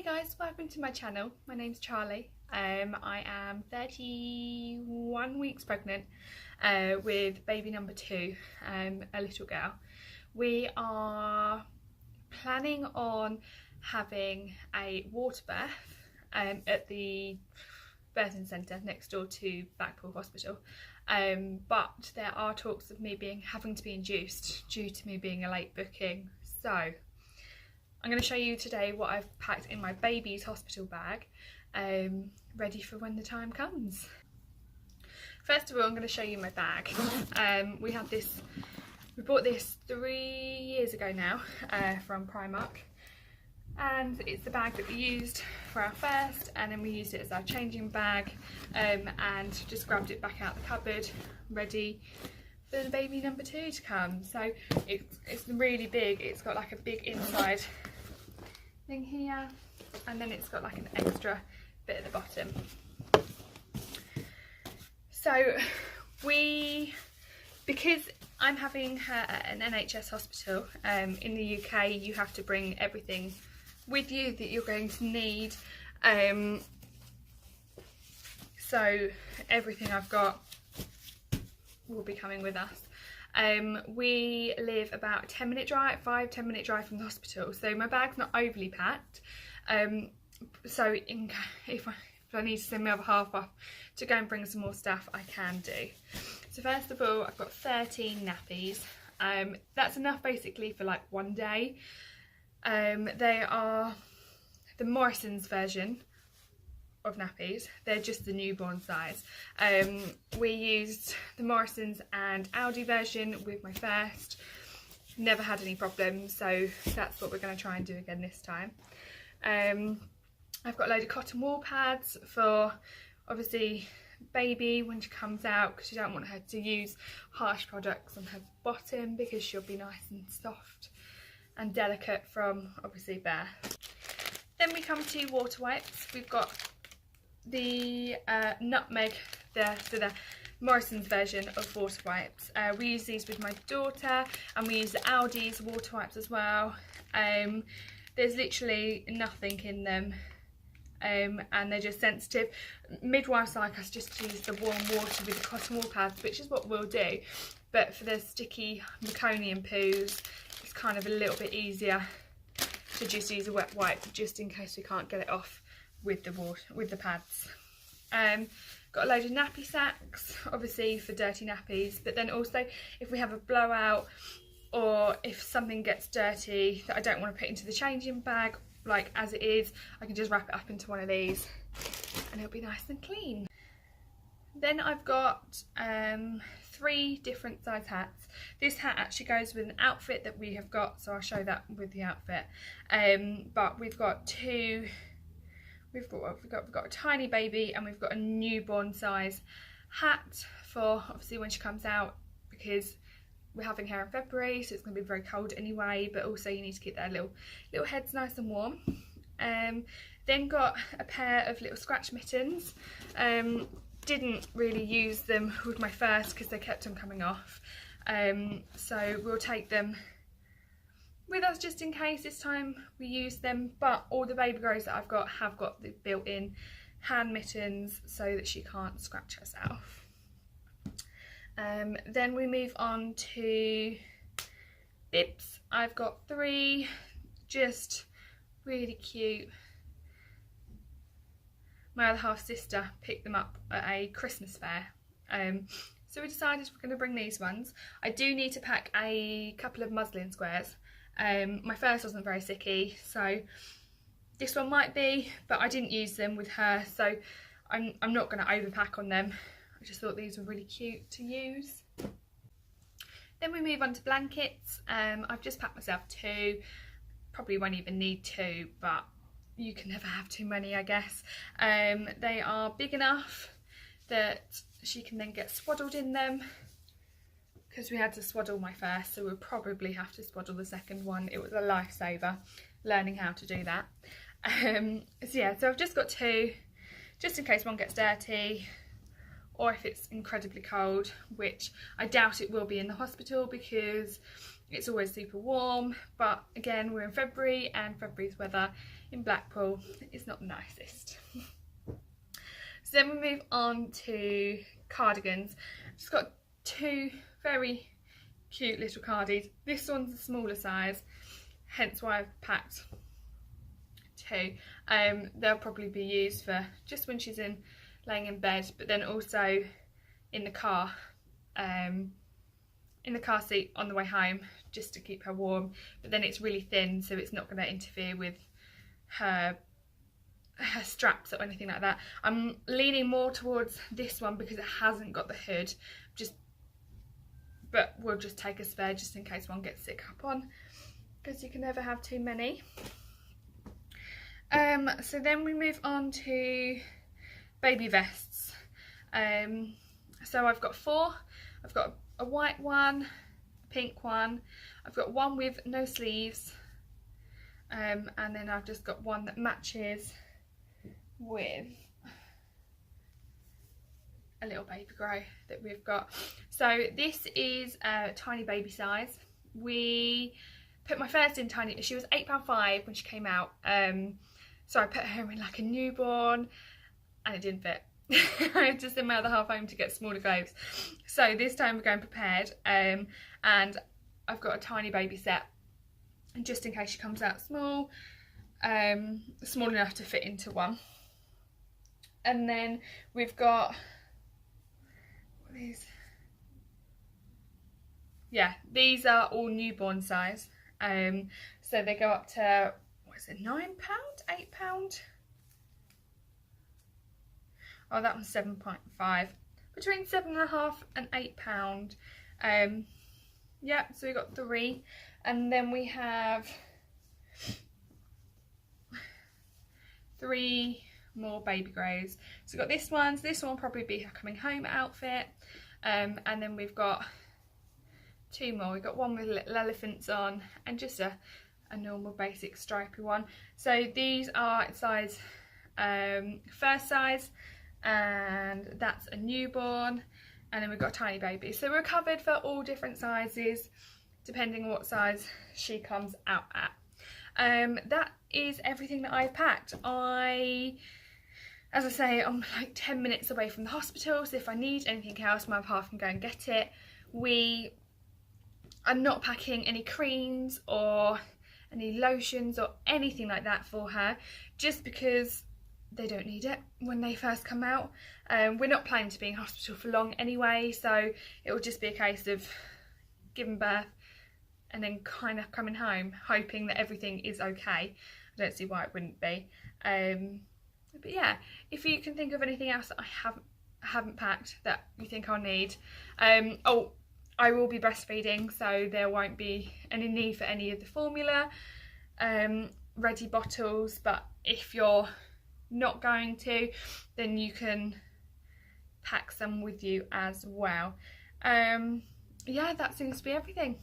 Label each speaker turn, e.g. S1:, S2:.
S1: Hey guys, welcome to my channel. My name's Charlie. I am 31 weeks pregnant with baby number 2, a little girl. We are planning on having a water birth at the birthing centre next door to Blackpool Hospital, but there are talks of me having to be induced due to me being a late booking. So I'm going to show you today what I've packed in my baby's hospital bag, ready for when the time comes. First of all, I'm going to show you my bag. We bought this 3 years ago now from Primark, and it's the bag that we used for our first, and then we used it as our changing bag, and just grabbed it back out the cupboard, ready for the baby number 2 to come. So it's really big. It's got like a big inside thing here, and then it's got like an extra bit at the bottom. So because I'm having her at an NHS hospital, in the UK you have to bring everything with you that you're going to need, so everything I've got will be coming with us. We live about a 10-minute drive, 5-10 minute drive from the hospital, so my bag's not overly packed, so if I need to send my other half off to go and bring some more stuff, I can do. So first of all, I've got 13 nappies. That's enough basically for like one day. They are the Morrison's version of nappies. They're just the newborn size. We used the Morrison's and Aldi version with my first. Never had any problems, so that's what we're going to try and do again this time. I've got a load of cotton wool pads for obviously baby when she comes out, because you don't want her to use harsh products on her bottom because she'll be nice and soft and delicate from obviously birth. Then we come to water wipes. We've got the nutmeg, the Morrison's version of water wipes. We use these with my daughter, and we use the Aldi's water wipes as well. There's literally nothing in them, and they're just sensitive. Midwives like us just to use the warm water with the cotton wool pads, which is what we'll do, but for the sticky meconium poos it's kind of a little bit easier to just use a wet wipe, just in case we can't get it off with the water, with the pads. Got a load of nappy sacks, obviously for dirty nappies, but then also if we have a blowout or if something gets dirty that I don't want to put into the changing bag, like as it is, I can just wrap it up into one of these and it'll be nice and clean. Then I've got 3 different size hats. This hat actually goes with an outfit that we have got, so I'll show that with the outfit. But we've got 2. We've got a tiny baby, and we've got a newborn size hat for obviously when she comes out, because we're having her in February, so it's going to be very cold anyway, but also you need to keep their little heads nice and warm. Then got a pair of little scratch mittens. Didn't really use them with my first because they kept on coming off, so we'll take them with us just in case this time we use them. But all the baby grows that I've got have got the built-in hand mittens so that she can't scratch herself. Then we move on to bibs. I've got 3 just really cute. My other half sister picked them up at a Christmas fair, so we decided we're going to bring these ones. I do need to pack a couple of Muslin Squares. My first wasn't very sicky, so this one might be, but I didn't use them with her, so I'm not going to overpack on them. I just thought these were really cute to use. Then we move on to blankets. I've just packed myself 2, probably won't even need 2, but you can never have too many, I guess. They are big enough that she can then get swaddled in them, because we had to swaddle my first, so we'll probably have to swaddle the second one. It was a lifesaver learning how to do that. So yeah, so I've just got 2 just in case one gets dirty, or if it's incredibly cold, which I doubt it will be in the hospital, because It's always super warm, but again, we're in February and February's weather in Blackpool is not the nicest. So then we move on to cardigans. Just got two very cute little cardies. This one's a smaller size, hence why I've packed two. They'll probably be used for just when she's laying in bed, but then also in the car seat on the way home, just to keep her warm. But then it's really thin, so it's not going to interfere with her straps or anything like that. I'm leaning more towards this one because it hasn't got the hood, but we'll just take a spare just in case one gets sick up on, because you can never have too many. So then we move on to baby vests. So I've got four. I've got a white one, a pink one, I've got one with no sleeves, and then I've just got one that matches with a little baby grey that we've got. So this is a tiny baby size. We put my first in tiny, she was £8.5 when she came out, so I put her in like a newborn and it didn't fit. I had to send my other half home to get smaller clothes. So this time we're going prepared, and I've got a tiny baby set just in case she comes out small, small enough to fit into one. And then we've got these. Yeah, these are all newborn size. So they go up to, what is it, £9, £8? Oh, that one's 7.5. Between £7.5 and £8. Yeah, so we got 3. And then we have 3 more baby greys. So we've got this one. So this one will probably be her coming home outfit. And then we've got 2 more. We've got one with little elephants on and just a normal basic stripy one. So these are size, first size, and that's a newborn, and then we've got a tiny baby. So we're covered for all different sizes depending on what size she comes out at. That is everything that I've packed. As I say, I'm like 10 minutes away from the hospital, so if I need anything else, my other half can go and get it. We are not packing any creams or any lotions or anything like that for her, just because they don't need it when they first come out. We're not planning to be in hospital for long anyway, so it will just be a case of giving birth and then kind of coming home hoping that everything is okay. I don't see why it wouldn't be. But yeah, if you can think of anything else that I haven't packed that you think I'll need. Oh, I will be breastfeeding, so there won't be any need for any of the formula ready bottles, but if you're not going to, then you can pack some with you as well. Yeah, that seems to be everything.